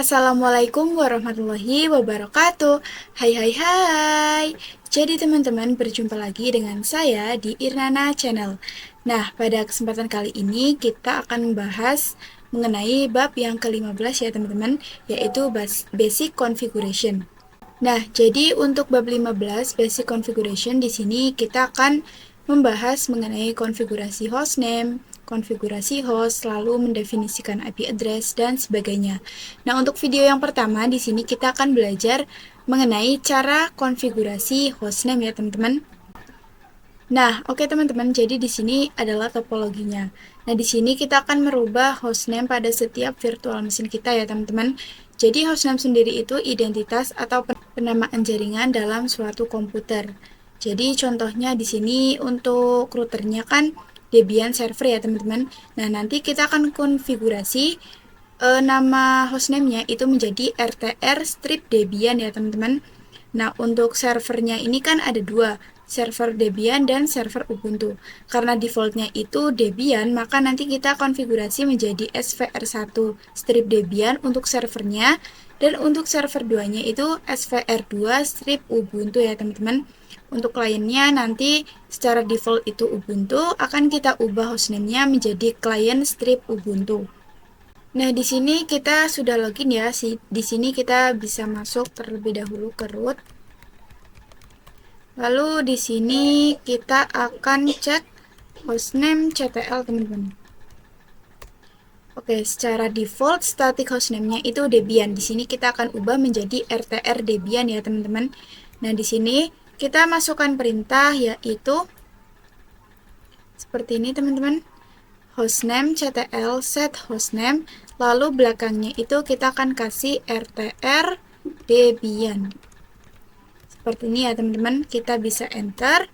Assalamualaikum warahmatullahi wabarakatuh. Hai hai hai. Jadi teman-teman, berjumpa lagi dengan saya di Irnana Channel. Nah, pada kesempatan kali ini kita akan membahas mengenai bab yang ke-15 ya teman-teman, yaitu basic configuration. Nah, jadi untuk bab 15 basic configuration di sini kita akan membahas mengenai konfigurasi hostname, konfigurasi host, lalu mendefinisikan IP address dan sebagainya. Nah, untuk video yang pertama di sini kita akan belajar mengenai cara konfigurasi hostname ya, teman-teman. Nah, oke teman-teman, jadi di sini adalah topologinya. Nah, di sini kita akan merubah hostname pada setiap virtual machine kita ya, teman-teman. Jadi hostname sendiri itu identitas atau penamaan jaringan dalam suatu komputer. Jadi contohnya di sini untuk routernya kan Debian server ya, teman-teman. Nah, nanti kita akan konfigurasi nama hostname-nya itu menjadi RTR strip Debian ya, teman-teman. Nah, untuk servernya ini kan ada dua, server Debian dan server Ubuntu. Karena defaultnya itu Debian, maka nanti kita konfigurasi menjadi SVR1 strip Debian untuk servernya, dan untuk server 2-nya itu SVR2 strip Ubuntu ya, teman-teman. Untuk kliennya nanti secara default itu Ubuntu, akan kita ubah hostname-nya menjadi client strip Ubuntu. Nah, di sini kita sudah login ya. Di sini kita bisa masuk terlebih dahulu ke root. Lalu di sini kita akan cek hostname CTL, teman-teman. Oke, secara default static hostname-nya itu Debian. Di sini kita akan ubah menjadi RTR Debian ya, teman-teman. Nah, di sini kita masukkan perintah yaitu seperti ini, teman-teman. Hostname CTL set hostname, lalu belakangnya itu kita akan kasih RTR Debian. Seperti ini ya, teman-teman. Kita bisa enter.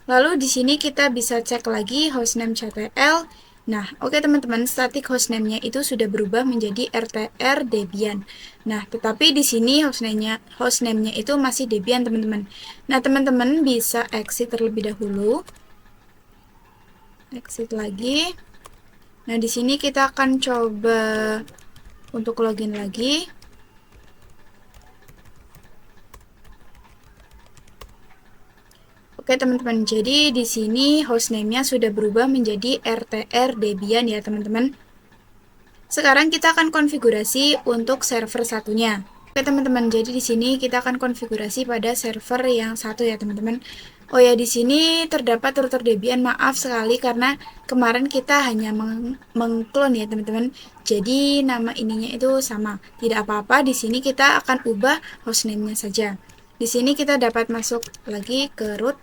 Lalu di sini kita bisa cek lagi hostname CTL. Nah, oke teman-teman, static hostname-nya itu sudah berubah menjadi RTR Debian. Nah, tetapi di sini hostname-nya itu masih Debian, teman-teman. Nah, teman-teman bisa exit terlebih dahulu. Exit lagi. Nah, di sini kita akan coba untuk login lagi. Oke teman-teman, jadi di sini hostname-nya sudah berubah menjadi RTR Debian ya, teman-teman. Sekarang kita akan konfigurasi untuk server satunya. Oke teman-teman, jadi di sini kita akan konfigurasi pada server yang satu ya, teman-teman. Oh ya, di sini terdapat router Debian. Maaf sekali karena kemarin kita hanya mengklon ya, teman-teman. Jadi nama ininya itu sama. Tidak apa-apa, di sini kita akan ubah hostname-nya saja. Di sini kita dapat masuk lagi ke root.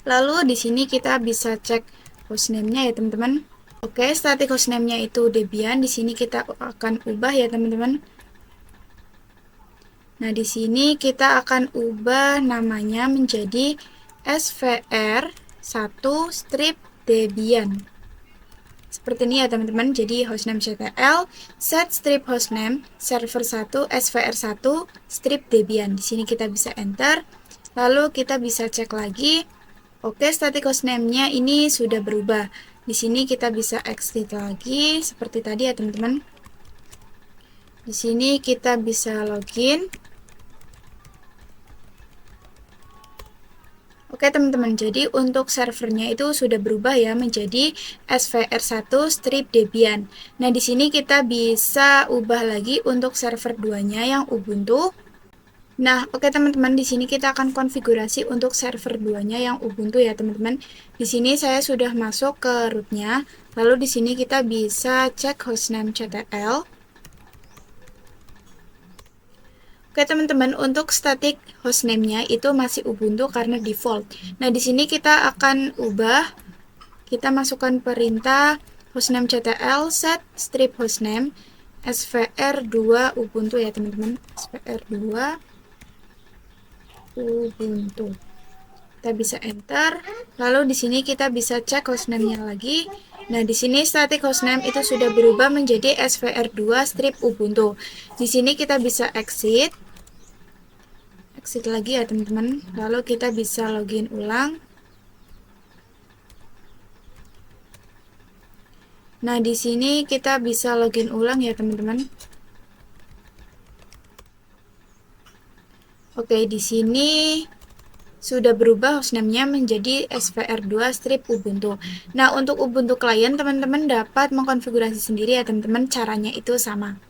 Lalu di sini kita bisa cek hostname-nya ya, teman-teman. Oke, static hostname-nya itu Debian. Di sini kita akan ubah ya, teman-teman. Nah, di sini kita akan ubah namanya menjadi SVR1 strip Debian. Seperti ini ya, teman-teman. Jadi hostname CTL set strip hostname server 1 SVR1 strip Debian. Di sini kita bisa enter. Lalu kita bisa cek lagi. Oke, static hostname-nya ini sudah berubah. Di sini kita bisa exit lagi seperti tadi ya, teman-teman. Di sini kita bisa login. Oke teman-teman, jadi untuk servernya itu sudah berubah ya menjadi SVR1 strip Debian. Nah, di sini kita bisa ubah lagi untuk server 2-nya yang Ubuntu. Nah, oke teman-teman, di sini kita akan konfigurasi untuk server 2-nya yang Ubuntu ya, teman-teman. Di sini saya sudah masuk ke root-nya. Lalu di sini kita bisa cek hostname CTL. Oke teman-teman, untuk static hostname-nya itu masih Ubuntu karena default. Nah, di sini kita akan ubah. Kita masukkan perintah hostname CTL set strip hostname SVR2 Ubuntu ya, teman-teman. SVR2 Ubuntu. Kita bisa enter. Lalu di sini kita bisa cek hostname-nya lagi. Nah, di sini static hostname itu sudah berubah menjadi SVR2 strip Ubuntu. Di sini kita bisa exit. Exit lagi ya, teman-teman. Lalu kita bisa login ulang. Nah, di sini kita bisa login ulang ya, teman-teman. Oke, di sini sudah berubah hostname-nya menjadi svr2 strip Ubuntu. Nah, untuk Ubuntu client teman-teman dapat mengkonfigurasi sendiri ya, teman-teman. Caranya itu sama.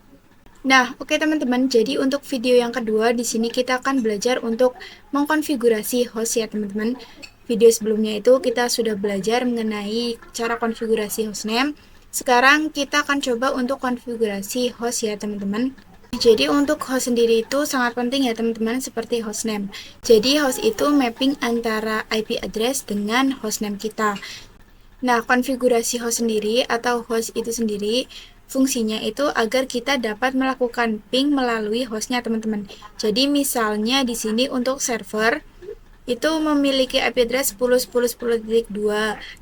Nah, oke teman-teman, jadi untuk video yang kedua di sini kita akan belajar untuk mengkonfigurasi host ya, teman-teman. Video sebelumnya itu kita sudah belajar mengenai cara konfigurasi hostname. Sekarang kita akan coba untuk konfigurasi host ya, teman-teman. Jadi untuk host sendiri itu sangat penting ya teman-teman, seperti hostname. Jadi host itu mapping antara IP address dengan hostname kita. Nah, konfigurasi host sendiri atau host itu sendiri fungsinya itu agar kita dapat melakukan ping melalui hostnya teman-teman. Jadi misalnya di sini untuk server itu memiliki IP address 10.10.10.2.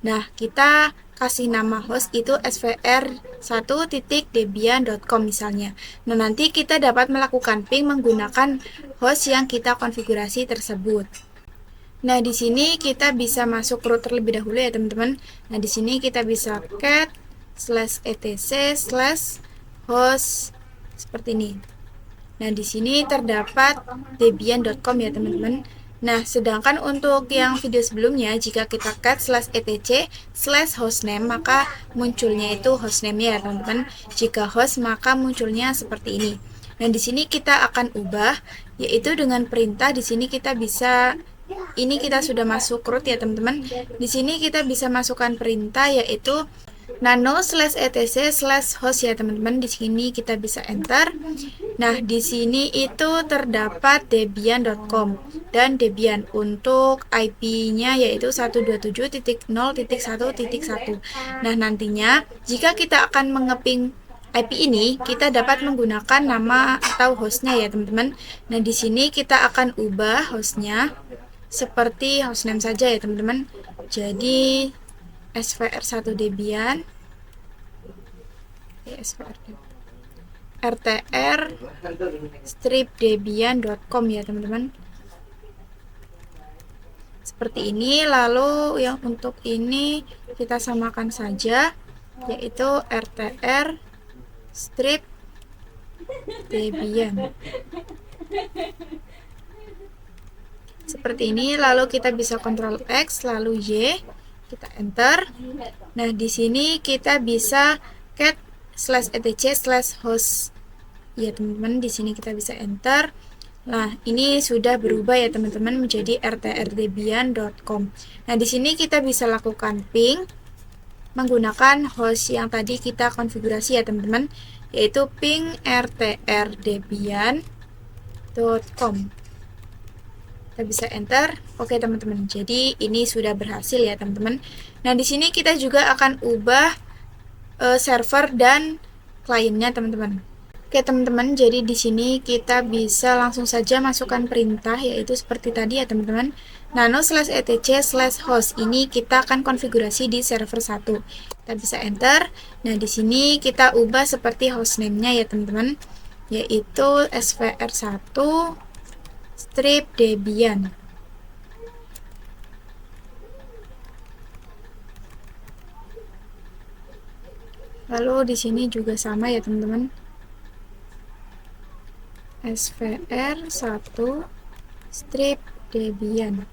Nah, kita kasih nama host itu svr1.debian.com misalnya. Nah, nanti kita dapat melakukan ping menggunakan host yang kita konfigurasi tersebut. Nah, di sini kita bisa masuk root terlebih dahulu ya, teman-teman. Nah, di sini kita bisa cat /etc/host seperti ini. Nah, di sini terdapat debian.com ya, teman-teman. Nah, sedangkan untuk yang video sebelumnya, jika kita cat /etc/hostname, maka munculnya itu hostname ya, teman-teman. Jika host, maka munculnya seperti ini. Nah, di sini kita akan ubah, yaitu dengan perintah. Di sini kita bisa, ini kita sudah masuk root ya, teman-teman. Di sini kita bisa masukkan perintah, yaitu nano /etc/host ya, teman-teman. Di sini kita bisa enter. Nah, di sini itu terdapat debian.com dan Debian. Untuk IP-nya yaitu 127.0.1.1. Nah, nantinya jika kita akan mengeping IP ini, kita dapat menggunakan nama atau hostnya ya, teman-teman. Nah, di sini kita akan ubah hostnya seperti hostname saja ya, teman-teman. Jadi svr1 Debian rtr strip debian.com ya, teman-teman. Seperti ini. Lalu yang untuk ini kita samakan saja, yaitu rtr strip debian. Seperti ini. Lalu kita bisa Ctrl X lalu Y, kita enter. Nah, di sini kita bisa cat /etc/host ya, teman-teman. Di sini kita bisa enter. Nah, ini sudah berubah ya, teman-teman, menjadi rtrdebian.com. Nah, di sini kita bisa lakukan ping menggunakan host yang tadi kita konfigurasi ya, teman-teman, yaitu ping rtrdebian.com. Kita bisa enter. Oke, teman-teman. Jadi ini sudah berhasil ya, teman-teman. Nah, di sini kita juga akan ubah server dan kliennya, teman-teman. Oke, teman-teman. Jadi di sini kita bisa langsung saja masukkan perintah, yaitu seperti tadi ya, teman-teman. Nano /etc/host ini kita akan konfigurasi di server 1. Kita bisa enter. Nah, di sini kita ubah seperti hostname-nya ya, teman-teman, yaitu svr1 strip debian. Lalu di sini juga sama ya, teman-teman, svr1 strip debian.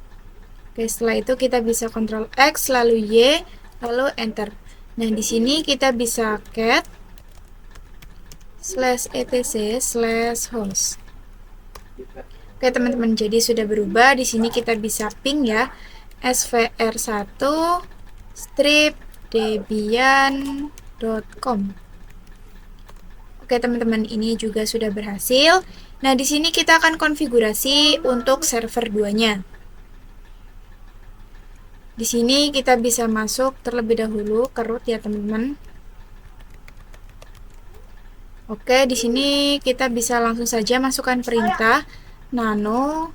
Oke, setelah itu kita bisa Ctrl X lalu Y lalu enter. Nah, di sini kita bisa cat /etc/host. Oke, teman-teman, jadi sudah berubah. Di sini kita bisa ping ya, svr1 strip debian.com. Oke, teman-teman, ini juga sudah berhasil. Nah, di sini kita akan konfigurasi untuk server 2-nya. Di sini kita bisa masuk terlebih dahulu ke root ya, teman-teman. Oke, di sini kita bisa langsung saja masukkan perintah nano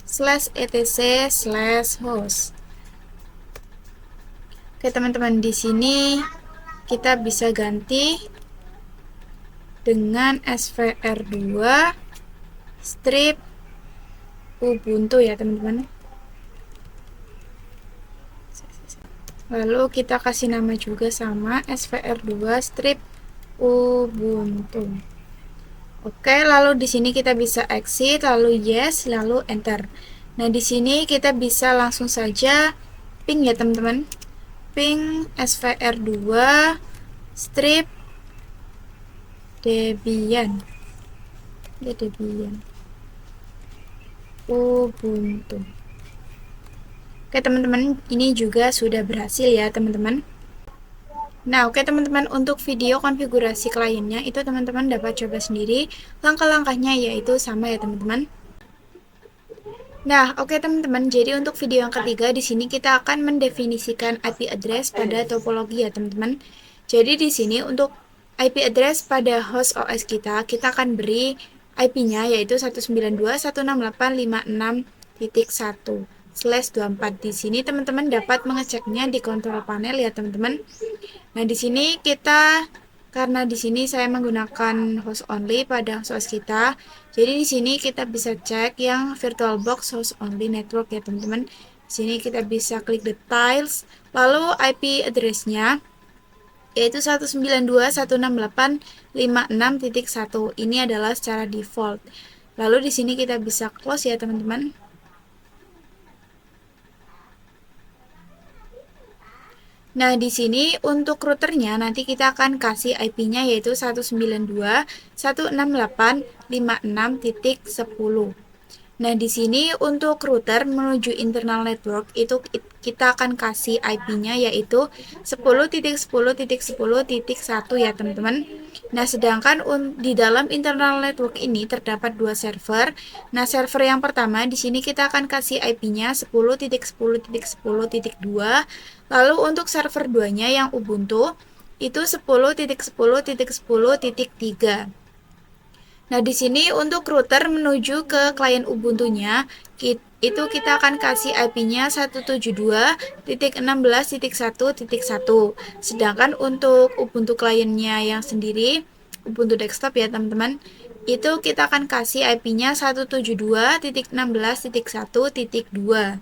/etc/host. Oke, teman-teman, di sini kita bisa ganti dengan svr2 strip Ubuntu ya, teman-teman. Lalu kita kasih nama juga sama SVR2 strip Ubuntu. Oke, lalu di sini kita bisa exit, lalu yes, lalu enter. Nah, di sini kita bisa langsung saja ping ya teman-teman. Ping SVR2 strip Debian. Ya, Debian. Ubuntu. Oke teman-teman, ini juga sudah berhasil ya teman-teman. Nah, oke teman-teman, untuk video konfigurasi kliennya itu teman-teman dapat coba sendiri. Langkah-langkahnya yaitu sama ya teman-teman. Nah, oke teman-teman, jadi untuk video yang ketiga di sini kita akan mendefinisikan IP address pada topologi ya teman-teman. Jadi di sini untuk IP address pada host OS kita akan beri IP-nya yaitu 192.168.56.1/24. Di sini teman-teman dapat mengeceknya di kontrol panel ya teman-teman. Nah, di sini karena di sini saya menggunakan host only pada host kita, jadi di sini kita bisa cek yang VirtualBox host only network ya teman-teman. Di sini kita bisa klik details, lalu IP address-nya yaitu 192.168.56.1. Ini adalah secara default. Lalu di sini kita bisa close ya teman-teman. Nah, di sini untuk routernya nanti kita akan kasih IP-nya yaitu 192.168.56.10. Nah, di sini untuk router menuju internal network itu kita akan kasih IP-nya yaitu 10.10.10.1 ya, teman-teman. Nah, sedangkan di dalam internal network ini terdapat dua server. Nah, server yang pertama di sini kita akan kasih IP-nya 10.10.10.2. Lalu untuk server 2-nya yang Ubuntu itu 10.10.10.3. Nah, di sini untuk router menuju ke klien Ubuntu-nya itu kita akan kasih IP-nya 172.16.1.1. Sedangkan untuk Ubuntu kliennya yang sendiri, Ubuntu desktop ya teman-teman, itu kita akan kasih IP-nya 172.16.1.2.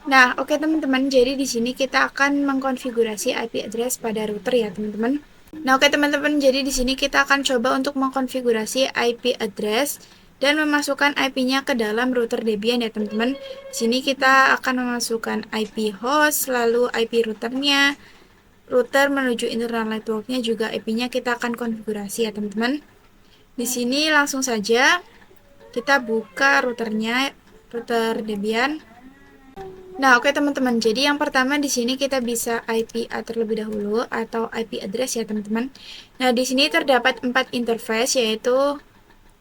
Nah, oke teman-teman, jadi di sini kita akan mengkonfigurasi IP address pada router ya teman-teman. Nah, oke teman-teman, jadi di sini kita akan coba untuk mengkonfigurasi IP address dan memasukkan IP-nya ke dalam router Debian ya teman-teman. Di sini kita akan memasukkan IP host, lalu IP routernya, router menuju internal networknya juga IP-nya kita akan konfigurasi ya teman-teman. Di sini langsung saja kita buka routernya, router Debian. Nah, oke teman-teman. Jadi yang pertama di sini kita bisa IPA terlebih dahulu atau IP address ya teman-teman. Nah, di sini terdapat 4 interface yaitu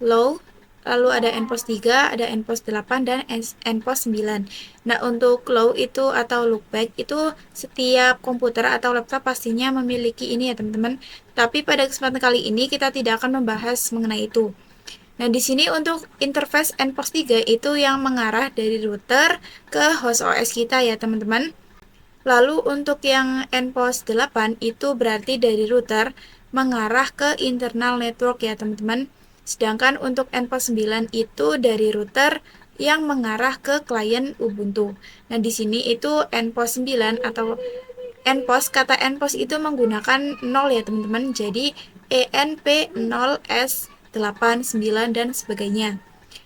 low, lalu ada nPost 3, ada nPost 8 dan nPost 9. Nah, untuk low itu atau loopback itu setiap komputer atau laptop pastinya memiliki ini ya teman-teman. Tapi pada kesempatan kali ini kita tidak akan membahas mengenai itu. Nah, di sini untuk interface nPost 3 itu yang mengarah dari router ke host OS kita ya, teman-teman. Lalu untuk yang nPost 8 itu berarti dari router mengarah ke internal network ya, teman-teman. Sedangkan untuk nPost 9 itu dari router yang mengarah ke klien Ubuntu. Nah, di sini itu nPost 9 atau nPost, kata nPost itu menggunakan 0 ya, teman-teman. Jadi ENP0S 8, 9, dan sebagainya.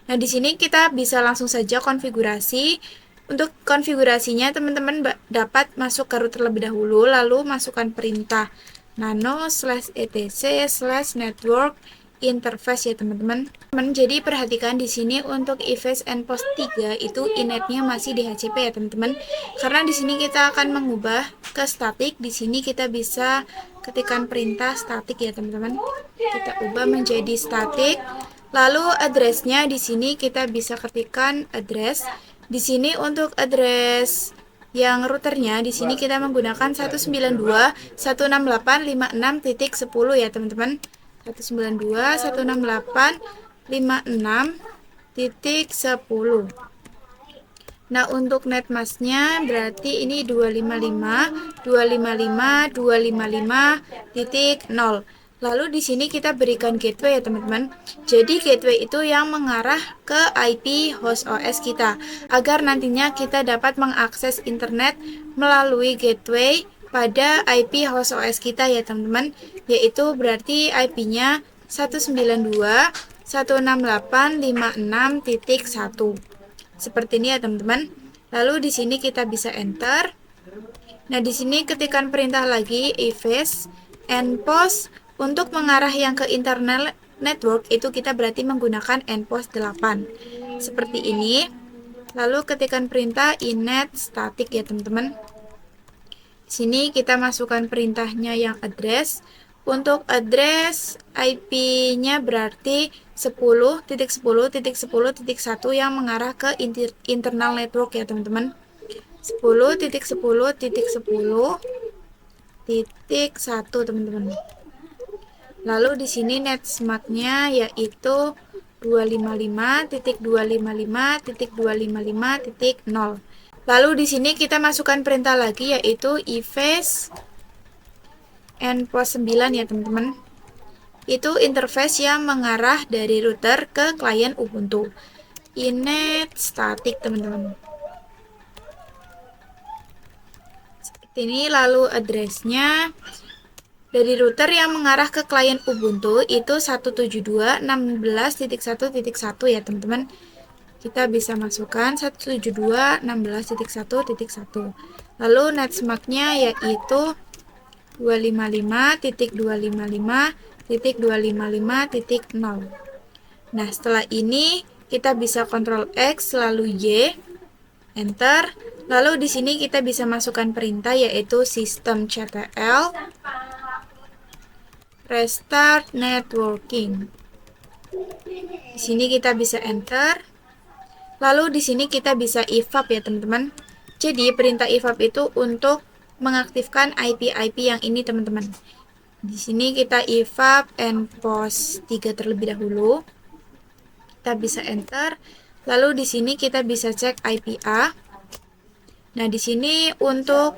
Nah, di sini kita bisa langsung saja konfigurasi. Untuk konfigurasinya, teman-teman dapat masuk ke router terlebih dahulu, lalu masukkan perintah nano/etc/network interface ya teman-teman. Jadi perhatikan di sini untuk IFS nPost 3 itu inetnya masih DHCP ya teman-teman. Karena di sini kita akan mengubah ke static. Di sini kita bisa ketikkan perintah static ya teman-teman. Kita ubah menjadi static. Lalu addressnya di sini kita bisa ketikkan address. Di sini untuk address yang routernya di sini kita menggunakan 192.168.56.10 ya teman-teman. 192.168.56.10. Nah, untuk netmasknya berarti ini 255.255.255.0. Lalu di sini kita berikan gateway ya teman-teman. Jadi gateway itu yang mengarah ke IP host OS kita, agar nantinya kita dapat mengakses internet melalui gateway pada IP host OS kita ya teman-teman, yaitu berarti IP-nya 192.168.56.1. Seperti ini ya teman-teman. Lalu di sini kita bisa enter. Nah, di sini ketikkan perintah lagi efface npost. Untuk mengarah yang ke internal network itu kita berarti menggunakan npost 8. Seperti ini. Lalu ketikkan perintah inet static ya teman-teman. Di sini kita masukkan perintahnya yang address. Untuk address IP-nya berarti 10.10.10.1 yang mengarah ke internal network ya teman-teman. 10.10.10.1 teman-teman. Lalu di sini netsmart-nya yaitu 255.255.255.0. Lalu di sini kita masukkan perintah lagi yaitu efface npost 9 ya teman-teman. Itu interface yang mengarah dari router ke klien Ubuntu. Inet static teman-teman. Seperti ini. Lalu address-nya dari router yang mengarah ke klien Ubuntu itu 172.16.1.1 ya teman-teman. Kita bisa masukkan 172.16.1.1. Lalu netsmart-nya yaitu 255.255.255.0. Nah, setelah ini kita bisa Ctrl X lalu Y, enter. Lalu di sini kita bisa masukkan perintah yaitu systemctl restart networking. Di sini kita bisa enter. Lalu di sini kita bisa evap ya teman-teman. Jadi perintah evap itu untuk mengaktifkan IP-IP yang ini teman-teman. Di sini kita evap npost 3 terlebih dahulu. Kita bisa enter. Lalu di sini kita bisa cek IP A. Nah, di sini untuk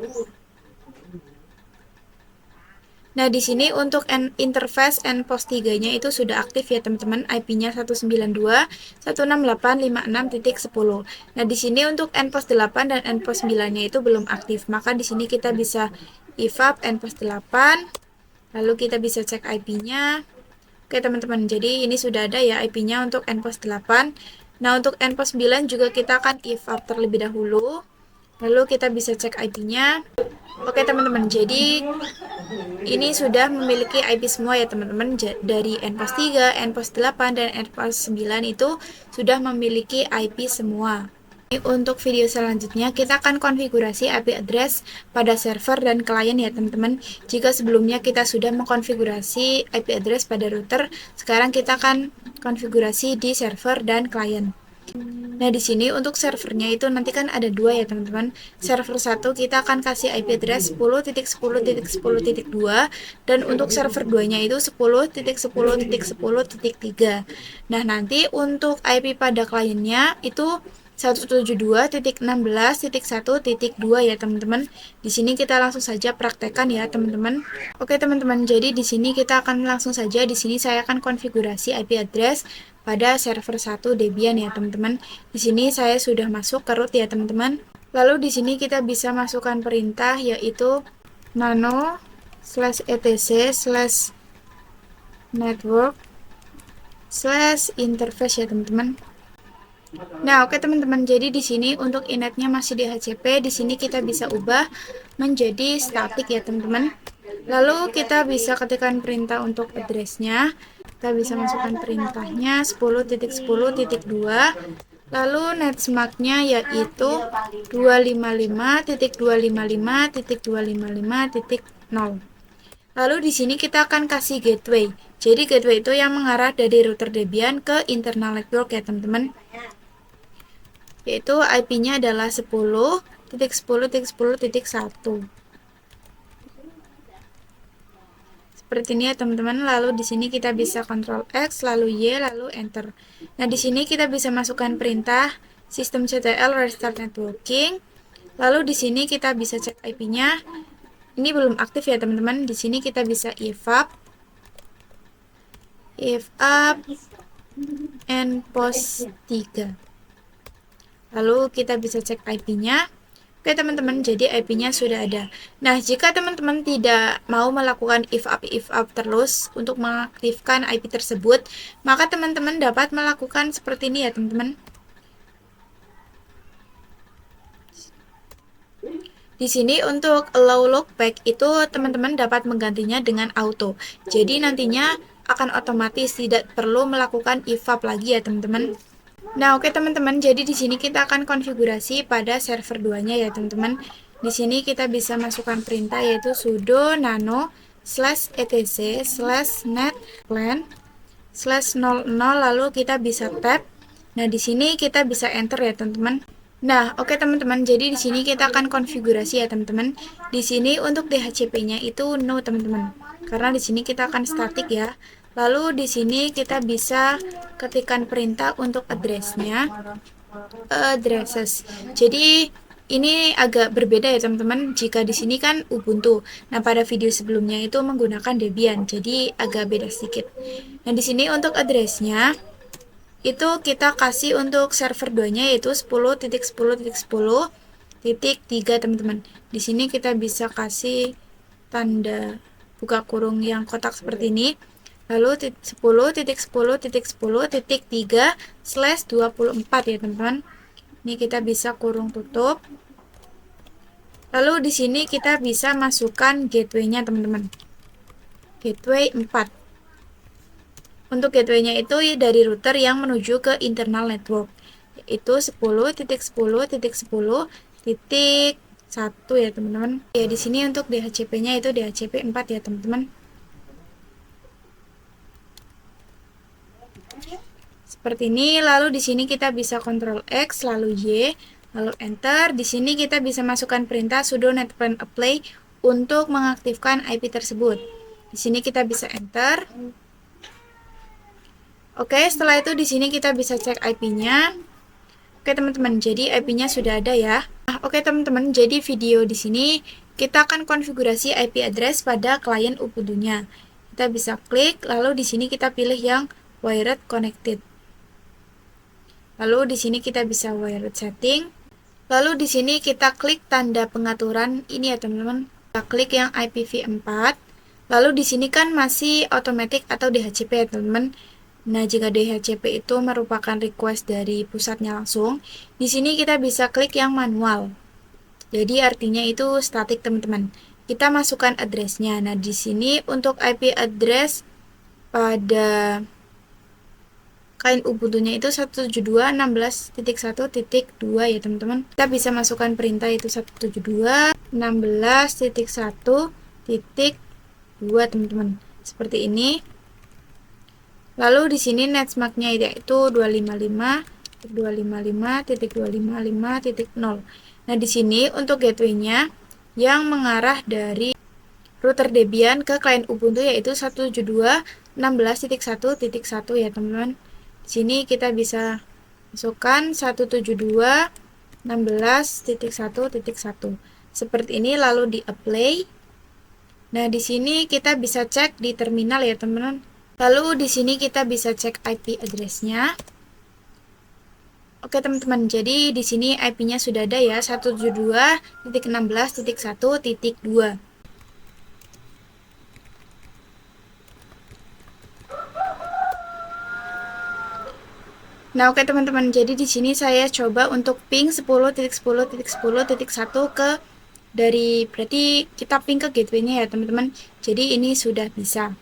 interface npost 3-nya itu sudah aktif ya teman-teman, IP-nya 192.168.56.10. Nah, di sini untuk npost 8 dan npost 9-nya itu belum aktif. Maka di sini kita bisa evap npost 8, lalu kita bisa cek IP-nya. Oke, teman-teman. Jadi ini sudah ada ya IP-nya untuk npost 8. Nah, untuk npost 9 juga kita akan evap terlebih dahulu. Lalu kita bisa cek IP-nya. Oke teman-teman, jadi ini sudah memiliki IP semua ya teman-teman. Dari npost 3, npost 8, dan npost 9 itu sudah memiliki IP semua. Untuk video selanjutnya kita akan konfigurasi IP address pada server dan klien ya teman-teman. Jika sebelumnya kita sudah mengkonfigurasi IP address pada router, sekarang kita akan konfigurasi di server dan klien. Nah, di sini untuk servernya itu nanti kan ada dua ya teman-teman. Server 1 kita akan kasih IP address 10.10.10.2 dan untuk server 2-nya itu 10.10.10.3. Nah, nanti untuk IP pada kliennya itu 172.16.1.2 ya teman-teman. Di sini kita langsung saja praktekkan ya teman-teman. Oke teman-teman, jadi di sini kita akan langsung saja. Di sini saya akan konfigurasi IP address pada server 1 Debian ya teman-teman. Di sini saya sudah masuk ke root ya teman-teman. Lalu di sini kita bisa masukkan perintah yaitu nano /etc/network/interface ya teman-teman. Nah, oke teman-teman. Jadi di sini untuk inetnya masih DHCP. Di sini kita bisa ubah menjadi static ya teman-teman. Lalu kita bisa ketikkan perintah untuk addressnya. Kita bisa masukkan perintahnya 10.10.2. Lalu netsmart-nya yaitu 255.255.255.0. Lalu di sini kita akan kasih gateway. Jadi gateway itu yang mengarah dari router Debian ke internal network ya teman-teman. Yaitu IP-nya adalah 10.10.10.1. Seperti ini ya teman-teman. Lalu di sini kita bisa Ctrl X lalu Y lalu enter. Nah, di sini kita bisa masukkan perintah systemctl restart networking. Lalu di sini kita bisa cek IP-nya. Ini belum aktif ya teman-teman. Di sini kita bisa evap if up and post 3. Lalu kita bisa cek IP-nya. Oke teman-teman, jadi IP-nya sudah ada. Nah, jika teman-teman tidak mau melakukan if up terus untuk mengaktifkan IP tersebut, maka teman-teman dapat melakukan seperti ini ya teman-teman. Di sini untuk allow loopback itu teman-teman dapat menggantinya dengan auto. Jadi nantinya akan otomatis, tidak perlu melakukan if up lagi ya teman-teman. Nah, oke teman-teman, jadi di sini kita akan konfigurasi pada server 2-nya ya teman-teman. Di sini kita bisa masukkan perintah yaitu sudo nano /etc/netplan/00, lalu kita bisa tab. Nah, di sini kita bisa enter ya teman-teman. Nah, oke teman-teman, jadi di sini kita akan konfigurasi ya teman-teman. Di sini untuk DHCP-nya itu no teman-teman. Karena di sini kita akan static ya. Lalu di sini kita bisa ketikkan perintah untuk address-nya, addresses. Jadi ini agak berbeda ya teman-teman. Jika di sini kan Ubuntu. Nah, pada video sebelumnya itu menggunakan Debian. Jadi agak beda sedikit. Nah, di sini untuk address-nya itu kita kasih untuk server 2-nya yaitu 10.10.10.3 teman-teman. Di sini kita bisa kasih tanda buka kurung yang kotak seperti ini. Lalu 10.10.10.3/24 ya teman-teman. Ini kita bisa kurung tutup. Lalu di sini kita bisa masukkan gateway-nya teman-teman. Gateway 4. Untuk gateway-nya itu dari router yang menuju ke internal network, yaitu 10.10.10.1 ya teman-teman. Ya, di sini untuk DHCP-nya itu DHCP 4 ya teman-teman. Seperti ini. Lalu di sini kita bisa Ctrl X lalu Y, lalu enter. Di sini kita bisa masukkan perintah sudo netplan apply untuk mengaktifkan IP tersebut. Di sini kita bisa enter. Oke, setelah itu di sini kita bisa cek IP-nya. Oke teman-teman, jadi IP-nya sudah ada ya. Nah, oke teman-teman, jadi video di sini kita akan konfigurasi IP address pada klien Ubuntu-nya. Kita bisa klik, lalu di sini kita pilih yang wired connected. Lalu di sini kita bisa wired setting. Lalu di sini kita klik tanda pengaturan ini ya teman-teman. Kita klik yang IPv4. Lalu di sini kan masih automatic atau DHCP ya teman-teman. Nah, jika DHCP itu merupakan request dari pusatnya langsung, di sini kita bisa klik yang manual. Jadi artinya itu static teman-teman. Kita masukkan address-nya. Nah, di sini untuk IP address pada klien Ubuntu-nya itu 172.16.1.2 ya teman-teman. Kita bisa masukkan perintah itu 172.16.1.2 teman-teman. Seperti ini. Lalu di sini netmark-nya yaitu 255.255.255.0. Nah, di sini untuk gateway-nya yang mengarah dari router Debian ke klien Ubuntu yaitu 172.16.1.1 ya teman-teman. Di sini kita bisa masukkan 172.16.1.1 seperti ini, lalu di apply. Nah, di sini kita bisa cek di terminal ya teman-teman. Lalu di sini kita bisa cek IP address-nya. Oke teman-teman, jadi di sini IP-nya sudah ada ya, 172.16.1.2. Nah, oke teman-teman, jadi di sini saya coba untuk ping 10.10.10.1 ke berarti kita ping ke gateway-nya ya teman-teman. Jadi ini sudah bisa.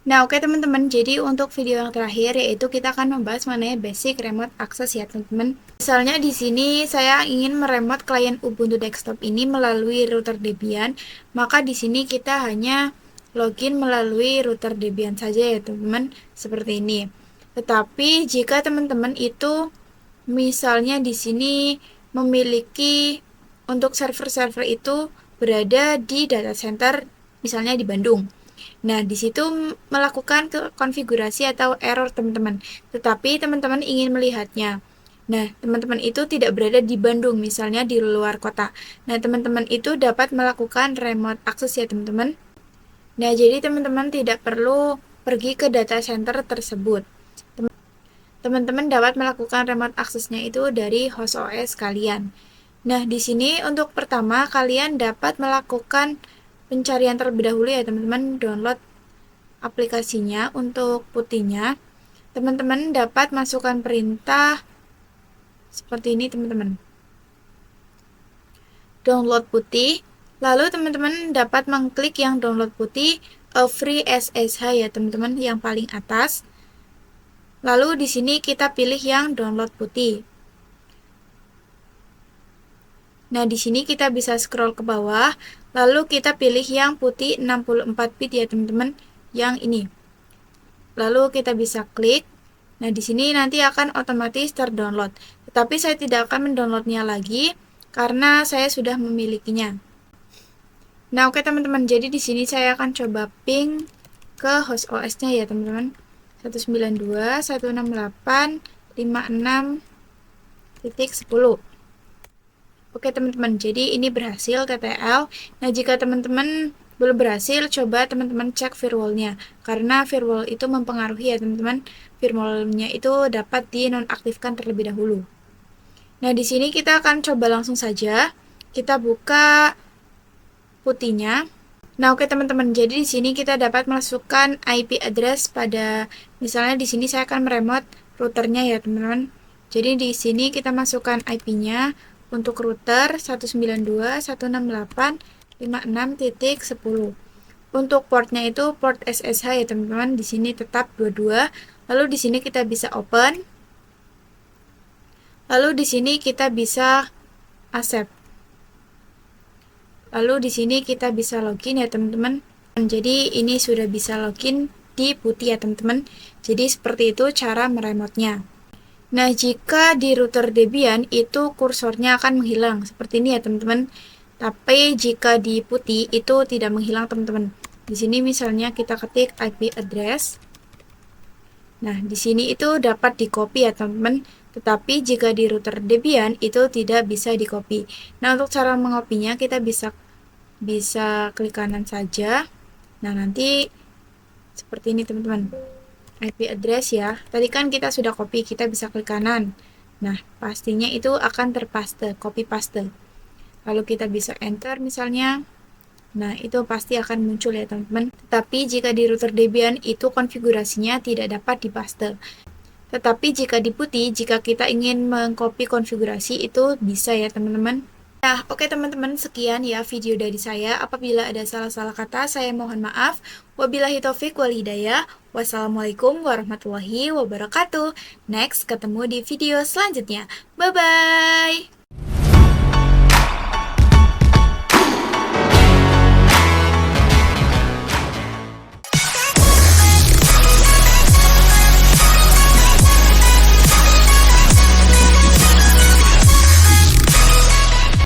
Nah, oke teman-teman, jadi untuk video yang terakhir yaitu kita akan membahas mengenai basic remote access ya teman-teman. Misalnya di sini saya ingin meremote klien Ubuntu desktop ini melalui router Debian, maka di sini kita hanya login melalui router Debian saja ya teman-teman, seperti ini. Tetapi jika teman-teman itu misalnya di sini memiliki untuk server-server itu berada di data center misalnya di Bandung. Nah, di situ melakukan konfigurasi atau error teman-teman. Tetapi teman-teman ingin melihatnya. Nah, teman-teman itu tidak berada di Bandung, misalnya di luar kota. Nah, teman-teman itu dapat melakukan remote access ya teman-teman. Nah, jadi teman-teman tidak perlu pergi ke data center tersebut. Teman-teman dapat melakukan remote aksesnya itu dari host OS kalian. Nah, di sini untuk pertama kalian dapat melakukan pencarian terlebih dahulu ya teman-teman, download aplikasinya. Untuk putihnya, teman-teman dapat masukkan perintah seperti ini teman-teman. Download putih, lalu teman-teman dapat mengklik yang download putih free SSH ya teman-teman, yang paling atas. Lalu di sini kita pilih yang download putih. Nah, di sini kita bisa scroll ke bawah, lalu kita pilih yang putih 64 bit ya teman-teman, yang ini. Lalu kita bisa klik. Nah, di sini nanti akan otomatis terdownload. Tetapi saya tidak akan mendownloadnya lagi karena saya sudah memilikinya. Nah, oke teman-teman, jadi di sini saya akan coba ping ke host OS-nya ya teman-teman. 192.168.56.10. Oke teman-teman, jadi ini berhasil TTL. Nah, jika teman-teman belum berhasil, coba teman-teman cek firewall-nya, karena firewall itu mempengaruhi ya teman-teman. Firewall-nya itu dapat dinonaktifkan terlebih dahulu. Nah, di sini kita akan coba langsung saja. Kita buka putihnya. Nah, oke teman-teman, jadi di sini kita dapat masukkan IP address pada, misalnya di sini saya akan meremote routernya ya teman-teman. Jadi di sini kita masukkan IP-nya untuk router 192.168.56.10. Untuk portnya itu port SSH ya teman-teman, di sini tetap 22. Lalu di sini kita bisa open. Lalu di sini kita bisa accept. Lalu di sini kita bisa login ya teman-teman. Jadi ini sudah bisa login di putih ya teman-teman. Jadi seperti itu cara meremotnya. Nah, jika di router Debian itu kursornya akan menghilang seperti ini ya teman-teman. Tapi jika di putih itu tidak menghilang teman-teman. Di sini misalnya kita ketik IP address. Nah, di sini itu dapat di-copy ya teman-teman. Tetapi jika di router Debian itu tidak bisa di-copy. Nah, untuk cara mengopinya kita bisa klik kanan saja. Nah, nanti seperti ini teman-teman. IP address ya. Tadi kan kita sudah copy, kita bisa klik kanan. Nah, pastinya itu akan terpaste, copy paste. Lalu kita bisa enter misalnya. Nah, itu pasti akan muncul ya teman-teman. Tetapi jika di router Debian itu konfigurasinya tidak dapat dipaste. Tetapi jika di putih, jika kita ingin mengcopy konfigurasi itu bisa ya teman-teman. Nah, oke teman-teman, sekian ya video dari saya. Apabila ada salah-salah kata, saya mohon maaf. Wabillahi taufik wal hidayah. Wassalamualaikum warahmatullahi wabarakatuh. Next, ketemu di video selanjutnya. Bye-bye!